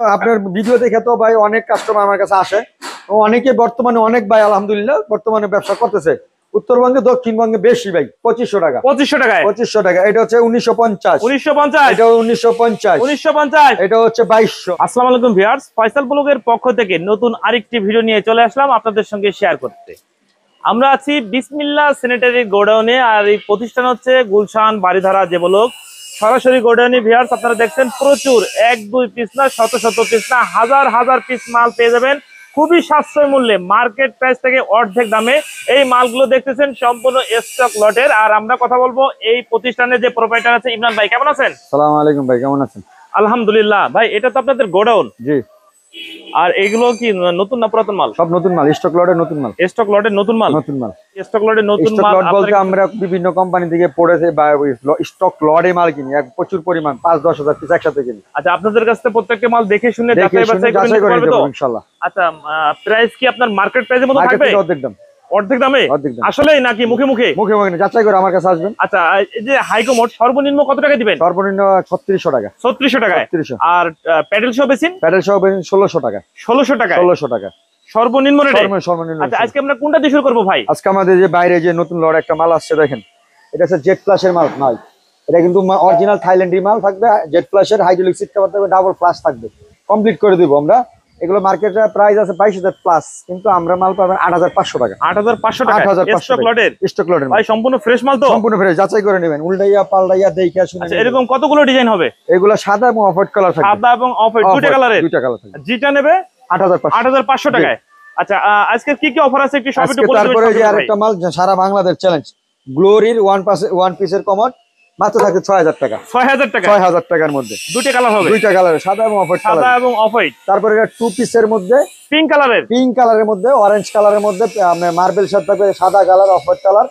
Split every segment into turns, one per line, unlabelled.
আপনার ভিডিও দেখে তো ভাই অনেক কাস্টমার আমার কাছে আসে। অনেকে বর্তমানে অনেক ভাই আলহামদুলিল্লাহ বর্তমানে ব্যবসা করতেছে। উত্তরবঙ্গে দক্ষিণবঙ্গে বেশি ভাই 2500 টাকা। 2500 টাকা। এটা হচ্ছে 1950। এটা 1950। এটা হচ্ছে 2200।
আসসালামু আলাইকুম ভিউয়ার্স, ফয়সাল ব্লগের পক্ষ থেকে নতুন আরেকটি ভিডিও নিয়ে চলে আসলাম আপনাদের সঙ্গে শেয়ার করতে। আমরা আছি বিসমিল্লাহ স্যানিটারি গোডাউনে, আর এই প্রতিষ্ঠান হচ্ছে গুলশান বাড়িধারা যে ব্লক। সরাসরি গোডাউনে ভিউয়ার্স আপনারা দেখছেন প্রচুর 1-2 পিস না, শত শত পিস না, হাজার হাজার পিস মাল পেয়ে যাবেন খুবই সাশ্রয় মূল্যে, মার্কেট প্রাইস থেকে অর্ধেক দামে। এই মালগুলো দেখতেছেন সম্পূর্ণ স্টক লটের। আর আমরা কথা বলবো এই প্রতিষ্ঠানের যে প্রোপাইটার আছে ইমরান ভাই। কেমন আছেন?
আসসালামু আলাইকুম ভাই, কেমন আছেন?
আলহামদুলিল্লাহ ভাই। এটা তো আপনাদের গোডাউন?
জি।
আর এগুলো কি নতুন না পুরাতন মাল?
সব নতুন মাল, স্টক লটের নতুন মাল।
স্টক লটের নতুন মাল?
নতুন মাল।
স্টক লটের নতুন মাল
বলতে আমরা বিভিন্ন কোম্পানি থেকে পড়েছে বা স্টক লটে মাল কিনি, প্রচুর পরিমাণ 5-10 হাজার পিস একসাথে কিনি।
আচ্ছা, আপনাদের কাছ থেকে প্রত্যেকটা মাল দেখে শুনে যাচাই বাছাই করে নিতে পারবে তো
ইনশাআল্লাহ? আচ্ছা,
প্রাইস কি আপনার মার্কেট প্রাইসের মতো থাকবে?
অর্ধেক দাম।
অর্ধেক দামে? আসলেই নাকি মুখে মুখে?
মুখে মুখে যাচাই করে আমার কাছে আসবেন।
আচ্ছা, এই যে হাইকমোড সর্বনিম্ন কত টাকা দিবেন?
সর্বনিম্ন 3600 টাকা।
3600 টাকায়। আর প্যাডেল সহ বেসিন?
প্যাডেল সহ বেসিন 1600 টাকা।
1600 টাকা?
1600 টাকা
সর্বনিম্ন রেটে?
সর্বনিম্ন।
আচ্ছা, আজকে আমরা কোনটা দিয়ে শুরু করব ভাই?
আজকে আমাদের যে বাইরে যে নতুন লট একটা মাল আসছে দেখেন, এটা হচ্ছে জেড প্লাসের মাল। এটা কিন্তু অরিজিনাল থাইল্যান্ডি মাল থাকবে। জেড প্লাসের হাইড্রোলিক সিট কভার থাকবে, ডাবল প্লাস থাকবে, কমপ্লিট করে দিব আমরা। এগুলো মার্কেটে প্রাইস আছে 22,000 প্লাস, কিন্তু আমরা মাল পাবেন 8,500 টাকা।
8,500 টাকা স্টক লটের?
স্টক লটের
ভাই সম্পূর্ণ ফ্রেশ মাল তো?
সম্পূর্ণ ফ্রেশ, যাচাই করে নেবেন, উল্টাইয়া পাল্টাইয়া দেখে শুনে।
আচ্ছা, এরকম কতগুলো ডিজাইন হবে?
এগুলো সাদা এবং অফ হোয়াইট কালার থাকবে।
সাদা এবং অফ হোয়াইট দুইটা কালারের?
দুইটা কালার থাকবে।
যেটা নেবে 8,500 টাকায়। আচ্ছা, আজকে কি কি অফার আছে একটু সব একটু বলে দিবেন।
তারপরে যে আরেকটা মাল সারা বাংলাদেশ চ্যালেঞ্জ, গ্লোরির ওয়ান পিসের কমোড মাত্র থাকে 6000 টাকা। 6000 টাকা? 6000 টাকার মধ্যে দুইটা কালার হবে। দুইটা কালারের, সাদা এবং অফ হোয়াইট।
সাদা এবং অফ হোয়াইট।
তারপরে এটা টু পিসের মধ্যে
পিঙ্ক কালারের
মধ্যে অরেঞ্জ কালারের মধ্যে মার্বেল শার্ট থাকবে, সাদা কালার, অফ হোয়াইট কালার।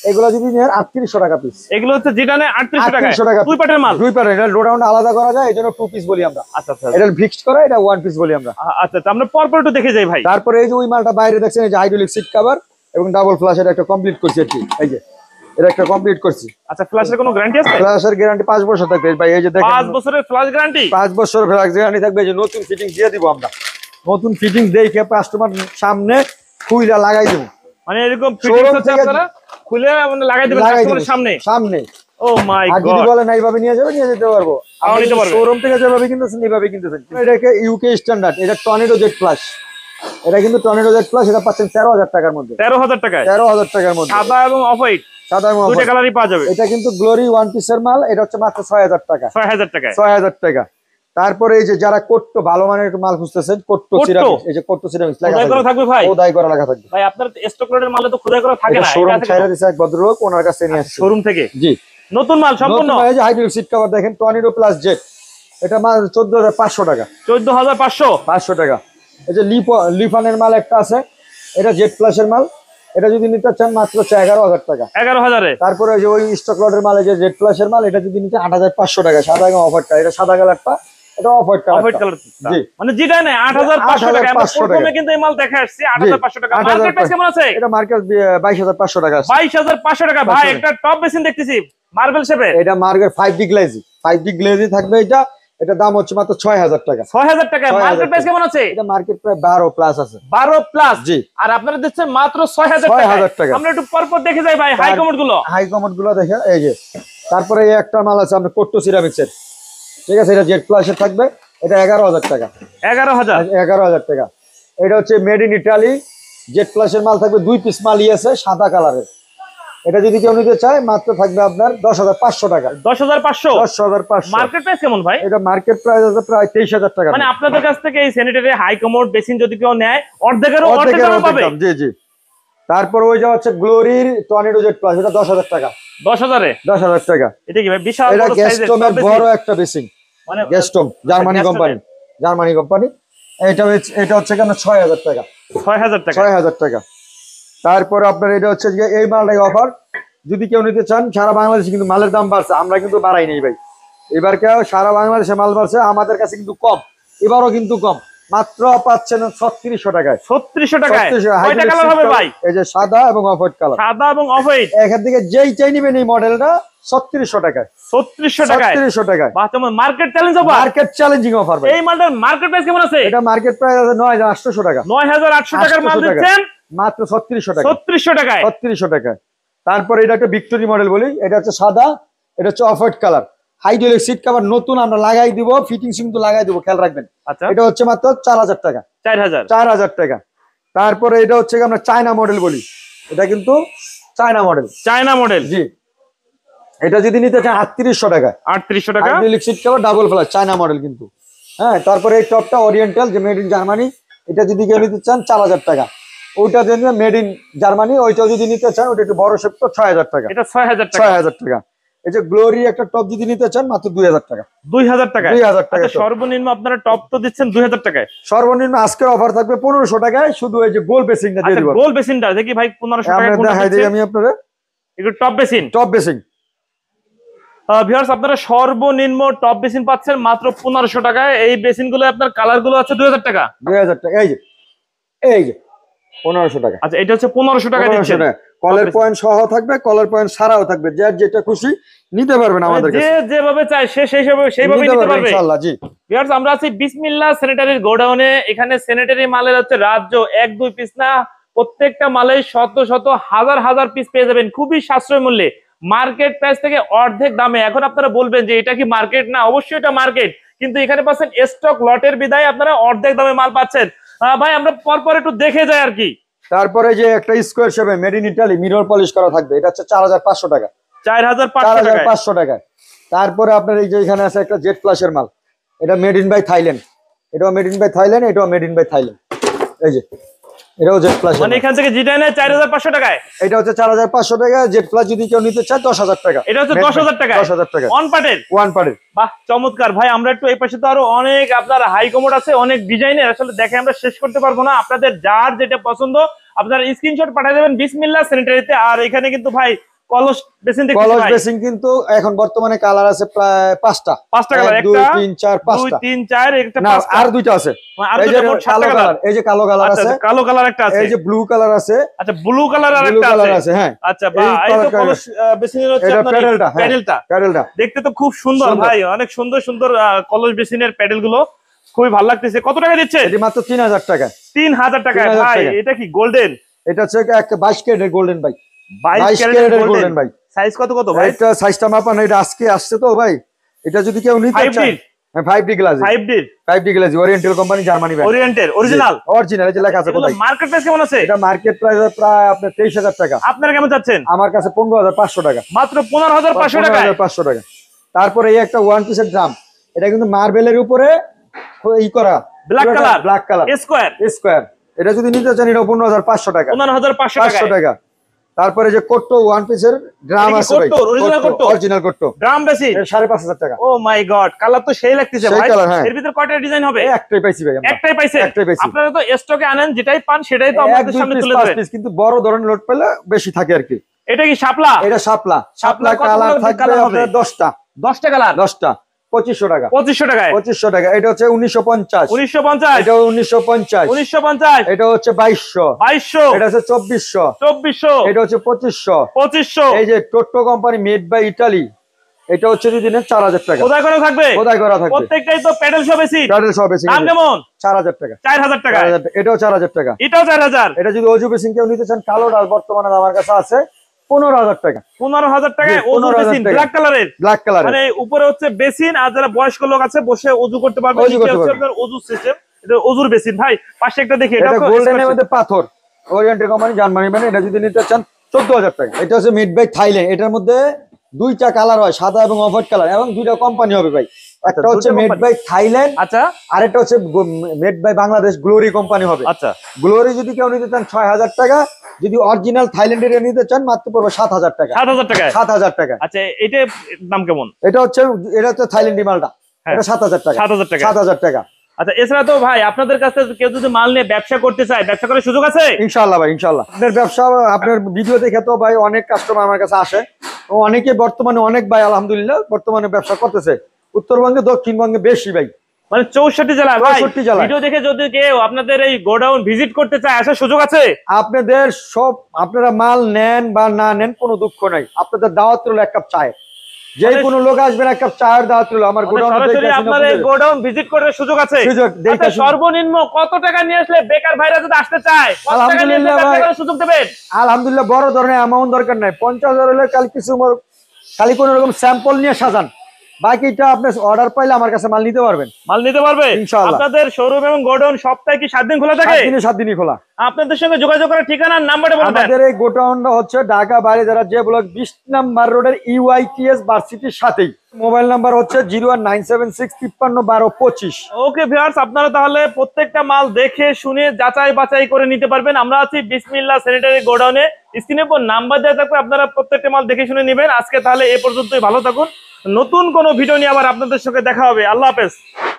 এগুলো যদি নেন 3800 টাকা পিস।
এগুলো হচ্ছে যেটা নেন 3800 টাকা। দুই পাটের মাল?
দুই পাটের। এটা লোডাউন আলাদা করা যায়, এজন্য টু পিস বলি আমরা। আচ্ছা আচ্ছা, এটা ফিক্সড করা, এটা ওয়ান পিস বলি আমরা।
আচ্ছা, তো আমরা পরপর একটু দেখে যাই ভাই।
তারপরে এই যে ওই মালটা বাইরে দেখছেন, এই যে হাইড্রোলিক সিট কভার এবং ডাবল ফ্ল্যাশ, এটা একটা কমপ্লিট করছি আর কি। এই যে এটা একটা কমপ্লিট করছি।
আচ্ছা, ফ্ল্যাশের কোনো গ্যারান্টি আছে?
ফ্ল্যাশের গ্যারান্টি 5 বছর থাকবে ভাই। এই যে দেখেন
5 বছরের ফ্ল্যাশ গ্যারান্টি?
5 বছরের ফ্ল্যাশ গ্যারান্টি থাকবে। এই যে নতুন ফিটিং দিয়ে দিব আমরা। নতুন ফিটিং দেখে কাস্টমার সামনে খুইলা লাগাই দেব।
মানে এরকম ফিটিং হচ্ছে আপনারা খুলে মানে লাগাই দিবেন কাস্টমারের সামনে? ও মাই গড!
যদি বলেন এইভাবে নিয়ে যেতে পারবো। শোরুম থেকে যেভাবে কিনতেছেন এইভাবে কিনতেছেন। এটাকে ইউকে স্ট্যান্ডার্ড, এটা টর্নেডো জেড প্লাস। এটা কিন্তু টর্নেডো জেড প্লাস, এটা পাচ্ছেন 13,000 টাকার মধ্যে।
13,000 টাকায়?
13,000 টাকার মধ্যে
সাদা এবং অফ হোয়াইট।
সাদা এবং
দুটো কালারই পাওয়া যাবে।
এটা কিন্তু গ্লোরি ওয়ান পিসের মাল। এটা হচ্ছে মাত্র 6000 টাকা।
6000 টাকায়?
6000 টাকা। তারপরে এই যে যারা কোট্টো ভালো মানের একটু মাল খুঁজতেছেন, কোট্টো সিরামিক্স, এই যে কোট্টো সিরামিক্স
খোদাই করা থাকবে ভাই?
খোদাই করা লেখা থাকবে
ভাই। আপনার স্টক লটের মালে তো খোদাই করা থাকে না?
শোরুম ছাইরা দিছে এক ভদ্রলোক, ওনার কাছে নিয়ে আসছে
শোরুম থেকে।
জি,
নতুন মাল সম্পূর্ণ।
এই যে হাইড্রোলিক সিট কভার দেখেন, টর্নেডো প্লাস জেড, এটা মাল 14500 টাকা।
14500
টাকা। এই যে লিফানের মাল একটা আছে, এটা জেড প্লাসের মাল। এটা যদি নিতে চান মাত্র 11,000 টাকা।
11,000-এ?
তারপরে যে ওই স্টক লটের মাল, এই যে জেড প্লাসের মাল, এটা যদি নিতে 8,500 টাকা। সাদা এবং অফারটা, এটা সাদা কালারটা, এটা অফ হোয়াইট কালার। জি,
মানে যেটা নেই 8,500 টাকা। আমরা প্রথমে কিন্তু এই মাল দেখা আসছে 8,500 টাকা। মার্কেট প্রাইস কেমন আছে?
এটা মার্কেট 22,500 টাকা আছে।
22,500 টাকা ভাই। একটা টপ বেসিন দেখতেছি মার্বেল শেপের।
এটা মার্কেট 5D গ্লেজি থাকবে। এটা দাম হচ্ছে মাত্র 6,000 টাকা।
6,000 টাকা। মার্কেট প্রাইস কেমন আছে?
এটা মার্কেট প্রায় 12 প্লাস আছে।
12 প্লাস?
জি।
আর আপনারা দিচ্ছেন মাত্র 6,000 টাকা। আমরা একটু পরপর দেখে যাই ভাই হাই কমোড গুলো দেখে। এই যে তারপরে এই একটা মাল আছে আপনার কোট্টো সিরামিক্সের, ঠিক আছে? এটা জেড প্লাসের থাকবে, এটা 11,000 টাকা। 11,000 টাকা। এটা হচ্ছে মেড ইন ইটালি জেড প্লাসের মাল থাকবে। 2 পিস মালই আছে সাদা কালারের। এটা যদি কেউ নিতে চায় মাত্র থাকবে আপনার 10,500 টাকা। 10,500? মার্কেট প্রাইস কেমন ভাই?
এটা মার্কেট প্রাইস আছে প্রায় 23,000 টাকা।
মানে আপনাদের কাছ থেকে এই স্যানিটারি হাই কমোড বেসিন যদি কেউ নেয় অর্ধেক পাবে?
জি জি। তারপর ওই যে হচ্ছে গ্লোরির টর্নেডো জেড প্লাস, এটা 10,000 টাকা।
10,000-এ?
10,000 টাকা।
এটা কি ভাই বিশাল বড় সাইজের?
গ্যাস্টমের বড় একটা বেসিন, মানে গ্যাস্টম জার্মানি কোম্পানি। এটা হচ্ছে কেন 6,000 টাকা। 6,000 টাকা। তারপর আপনার এটা হচ্ছে যে এই মালটাই অফার, যদি কেউ নিতে চান। সারা বাংলাদেশে কিন্তু মালের দাম বাড়ছে, আমরা কিন্তু বাড়াই নেই ভাই। এবার কেউ সারা বাংলাদেশে মাল বাড়ছে, আমাদের কাছে কিন্তু কম, এবারও কিন্তু কম। মাত্র পাচ্ছেন 3600 টাকায়।
3600 টাকায়
3600
কয়টা কালার হবে ভাই?
এই যে সাদা এবং অফ হোয়াইট কালার।
সাদা এবং অফ হোয়াইট।
এখান থেকে যেই চাই নেবেন এই মডেলটা 3600 টাকায়।
3600 টাকায়
3600 টাকায়।
বাহ, তোমার market challenge offer.
Market challenging offer ভাই।
এই মডেল মার্কেট প্রাইস কেমন আছে?
এটা মার্কেট প্রাইস আছে 9800 টাকা।
9800 টাকার মাল দিচ্ছেন
মাত্র 3600 টাকা।
3600 টাকায়।
3600 টাকায়। তারপর এটা একটা ভিক্টোরি মডেল বলি, এটা হচ্ছে সাদা, এটা হচ্ছে off white colour, hydraulic seat cover নতুন আমরা লাগাই দিব, ফিটিংস কিন্তু লাগাই দিব, খেয়াল রাখবেন।
আচ্ছা,
এটা হচ্ছে মাত্র 4000 টাকা। 4000 টাকা। তারপরে এটা হচ্ছে আমরা চায়না মডেল বলি, এটা কিন্তু চায়না মডেল জি। এটা যদি নিতে চান 3800 টাকা।
3800 টাকা
hydraulic seat cover double flush China model কিন্তু। হ্যাঁ, তারপরে এই টপটা ওরিয়েন্টাল যে মেড ইন জার্মানি, এটা যদি কেউ নিতে চান 4000 টাকা। ওইটা যদি মেড ইন জার্মানি, ওইটা যদি নিতে চান ওটা একটু বড় শেপ তো 6000 টাকা।
এটা 6000 টাকা।
6000 টাকা। এই যে গ্লোরি একটা টপ যদি নিতে চান মাত্র 2000 টাকা।
2000 টাকা।
2000 টাকা।
সর্বনিম্ন আপনারা টপ তো দিচ্ছেন 2000 টাকায়।
সর্বনিম্ন আজকের অফার থাকবে 1500 টাকায়, শুধু এই যে গোল বেসিনটা দিয়ে দিব।
গোল বেসিনটা দেখি ভাই 1500 টাকায় কোনটা
দেখাই দিই আমি আপনাদের।
একটু টপ বেসিন। ভিউয়ার্স, আপনারা সর্বনিম্ন টপ বেসিন পাচ্ছেন মাত্র 1500 টাকায়। এই বেসিনগুলো আপনার কালারগুলো আছে 2000 টাকা।
2000 টাকা। এই যে 1500 টাকা।
আচ্ছা, এটা হচ্ছে 1500 টাকা দিচ্ছেন।
কলার পয়েন্ট সহ থাকবে, কলার পয়েন্ট ছাড়াও থাকবে, যার যেটা খুশি নিতে পারবেন আমাদের কাছে।
যে যেভাবে চায় সে সেইভাবে নিতে পারবে
ইনশাআল্লাহ জি।
ভিউয়ার্স, আমরা আছি বিসমিল্লাহ স্যানিটারির গোডাউনে। এখানে স্যানিটারি মালের হচ্ছে রাজ্য, 1-2 পিস না, প্রত্যেকটা মালে শত শত হাজার পিস পেয়ে যাবেন খুবই সাশ্রয় মূল্যে, মার্কেট প্রাইস থেকে অর্ধেক দামে। এখন আপনারা বলবেন যে এটা কি মার্কেট? না, অবশ্যই এটা মার্কেট, কিন্তু এখানে পাচ্ছেন স্টক লটের বিদায় আপনারা অর্ধেক দামে মাল পাচ্ছেন। ভাই, আমরা পরপর একটু দেখে যাই আর কি।
তারপরে যে একটা স্কোয়ার শেপে made in Italy mirror polish করা থাকবে, এটা হচ্ছে 4500 টাকা।
4500
টাকা। তারপরে আপনার এই যে এখানে আছে একটা জেট ফ্ল্যাশের মাল, এটা মেড ইন বাই থাইল্যান্ড, এটাও মেড ইন বাই থাইল্যান্ড, এটাও মেড ইন বাই থাইল্যান্ড। এই যে এটাও জেট ফ্ল্যাশ,
মানে এখান থেকে যেটা নেয় 4500 টাকায়।
এটা হচ্ছে 4500 টাকা। জেট ফ্ল্যাশ যদি কেউ নিতে চায় 10000 টাকা।
এটা হচ্ছে 10000 টাকা।
10000 টাকা
ওয়ান পার্টের। বাহ, চমৎকার ভাই। আমরা একটু এই পাশে তো আরো অনেক আপনার হাই কমোড আছে, অনেক ডিজাইনের, আসলে দেখে আমরা শেষ করতে পারবো না। আপনাদের যার যেটা পছন্দ আপনারা স্ক্রিনশট পাঠিয়ে দেবেন বিসমিল্লাহ স্যানিটারিতে। আর এখানে কিন্তু ভাই কলস বেসিন দেখতেছি ভাই।
কলস বেসিন কিন্তু এখন বর্তমানে কালার আছে প্রায় 5টা।
5টা কালার,
1 2 3 4 5টা।
2 3 4 একটা
না,
5টা
আর দুইটা আছে।
এই যে কালো কালার,
এই যে কালো কালার আছে,
কালো কালার একটা আছে,
এই যে ব্লু কালার আছে।
আচ্ছা, ব্লু কালার আরেকটা
আছে। হ্যাঁ,
আচ্ছা, বা এই তো কলস বেসিনের হচ্ছে আপনার প্যাডেলটা দেখতে তো খুব সুন্দর ভাই, অনেক সুন্দর সুন্দর কলস বেসিনের প্যাডেল গুলো খুবই ভালো লাগতেছে। কত টাকা দিচ্ছে?
এটি মাত্র 3000 টাকা।
3000 টাকা ভাই। এটা কি গোল্ডেন?
এটা হচ্ছে 22 ক্যারেটের গোল্ডেন ভাই।
22 ক্যারেটের
গোল্ডেন ভাই।
সাইজ কত ভাই?
এটা সাইজটা মাপানো, এটা আজকে আসছে তো ভাই। এটা যদি কেউ নিতে চায় 5D glass, 5D glass oriental company, Germany brand,
oriental original
এই যে লেখা আছে। কোথায়
মার্কেট প্রাইস কেমন আছে?
এটা মার্কেট প্রাইস প্রায় আপনার 23000 টাকা।
আপনারা কেমন চাচ্ছেন?
আমার কাছে 15500 টাকা।
মাত্র 15500 টাকা।
15500 টাকা। তারপরে এই একটা ওয়ান পিসের ড্রাম, এটা কিন্তু মার্বেলের উপরে ই করা,
ব্ল্যাক কালার
স্কয়ার। এটা যদি নিতে চান এটা 15500 টাকা।
15500
টাকা। তারপরে যে কোট্টো ওয়ান পিসের ড্রাম আছে ভাই, অরিজিনাল কোট্টো
ড্রাম বেসি
5500 টাকা।
ও মাই গড, কালার তো সেই লাগতেছে ভাই। এর ভিতর কয়টা ডিজাইন হবে?
একটাই পাইছি ভাই আমরা।
একটাই পাইছি। আপনারা তো স্টকে আনেন, যেটাই পান সেটাই তো আমাদের সামনে তুলে ধরেন।
কিন্তু বড় ধরনের লোড পেলে বেশি থাকে আর কি।
এটা কি শাপলা?
এটা শাপলা কালার থাকবে আপনার 10টা কালার। 10টা 2500 টাকা। 2500 টাকা। এটা হচ্ছে 1950। এটা 1950। এটা হচ্ছে 2200। এটা হচ্ছে 2400। এটা হচ্ছে 2500। এই যে টোটো কোম্পানি মেড বাই ইটালি, এটা হচ্ছে যদি নেন 4000 টাকা।
খোদাই করা থাকবে। প্রত্যেকটাই তো প্যাডেল সহ বেশি। দাম কেমন?
4000 টাকা।
4000 টাকা।
এটাও 4000 টাকা।
এটাও 4000।
এটা যদি অজু বেসিন কেউ নিতে চান, কালোটা বর্তমানে আমার কাছে আছে 15000 টাকা।
15000 টাকায় ওজু বেসিন, ব্ল্যাক কালারের। মানে উপরে হচ্ছে বেসিন, আর যারা বয়স্ক লোক আছে বসে ওজু করতে পারবে। নিচে হচ্ছে আপনার ওজু সিস্টেম। এটা ওজুর বেসিন ভাই। পাশে একটা দেখি, এটা
গোল্ডেনের মধ্যে পাথর, ওরিয়েন্টাল কোম্পানি, জার্মানি ব্র্যান্ড। এটা যদি নিতে চান 14000 টাকা। এটা হচ্ছে মেড বাই থাইল্যান্ড। এটার মধ্যে দুইটা কালার হয়, সাদা এবং অফ হোয়াইট কালার, এবং দুইটা কোম্পানি হবে ভাই। একটা হচ্ছে মেড বাই থাইল্যান্ড,
আচ্ছা,
আর একটা হচ্ছে made by Bangladesh, Glory company হবে।
আচ্ছা,
গ্লোরি যদি কেউ নিতে চান 6000 টাকা। যদি অরিজিনাল থাইল্যান্ডের নিতে চান মাত্র পড়বে 7000 টাকা। 7000 টাকা।
আচ্ছা, এটার দাম কেমন?
এটা হচ্ছে থাইল্যান্ডি মালটা, এটা 7000 টাকা। 7000 টাকা।
আচ্ছা, এছাড়া তো ভাই আপনাদের কাছে কেউ যদি মাল নিয়ে ব্যবসা করতে চায়, ব্যবসা করার সুযোগ আছে?
ইনশাআল্লাহ ভাই, ইনশাআল্লাহ। আপনার ব্যবসা, আপনার ভিডিও দেখে তো ভাই অনেক কাস্টমার আমার কাছে আসে। অনেকে বর্তমানে অনেক ভাই আলহামদুলিল্লাহ বর্তমানে ব্যবসা করতেছে। উত্তরবঙ্গে, দক্ষিণবঙ্গে বেশি ভাই।
মানে 64 জেলা।
64 জেলা।
ভিডিও দেখে যদি কেউ আপনাদের এই গোডাউন ভিজিট করতে চায়, আসার সুযোগ আছে?
আপনাদের সব, আপনারা মাল নেন বা না নেন কোনো দুঃখ নাই, আপনাদের দাওয়াত রইল এক কাপ চায়ের। যে কোনো লোক আসবেন এক কাপ চায়ের দাওয়াত রইল। আমার
সরাসরি আপনাদের গোডাউন ভিজিট করার সুযোগ আছে। আচ্ছা, সর্বনিম্ন কত টাকা নিয়ে আসলে বেকার ভাইরা যদি আসতে চায়, কত টাকা নিয়ে আসলে সুযোগ দেবেন?
আলহামদুলিল্লাহ, বড় ধরনের অ্যামাউন্ট দরকার নাই। 50,000 হলে খালি কোন রকম স্যাম্পল নিয়ে সাজান, বাকিটা আপনি অর্ডার পাইলে আমার কাছে মাল নিতে পারবেন।
মাল নিতে পারবে
ইনশাআল্লাহ।
আপনাদের শোরুম এবং গোডাউন সপ্তাহে কি 7 দিন খোলা থাকে?
7 দিনই খোলা।
আপনাদের সঙ্গে যোগাযোগ করার ঠিকানা নাম্বারটা বলে দেন।
আমাদের এই গোডাউনটা হচ্ছে ঢাকা বারিধারা যে ব্লক 20 নাম্বার রোডের ইউআইটিএস ভার্সিটির সাথেই। মোবাইল নাম্বার হচ্ছে 01976531225।
ওকে ভিউয়ার্স, আপনারা তাহলে প্রত্যেকটা মাল দেখে শুনে যাচাই বাছাই করে নিতে পারবেন। আমরা আছি বিসমিল্লাহ স্যানিটারি গোডাউনে। স্ক্রিনে উপর নাম্বার দেওয়া থাকবে, আপনারা প্রত্যেকটা মাল দেখে শুনে নেবেন। আজকে তাহলে এ পর্যন্তই, ভালো থাকুন। নতুন কোনো ভিডিও নিয়ে আবার আপনাদের সঙ্গে দেখা হবে। আল্লাহ হাফেজ।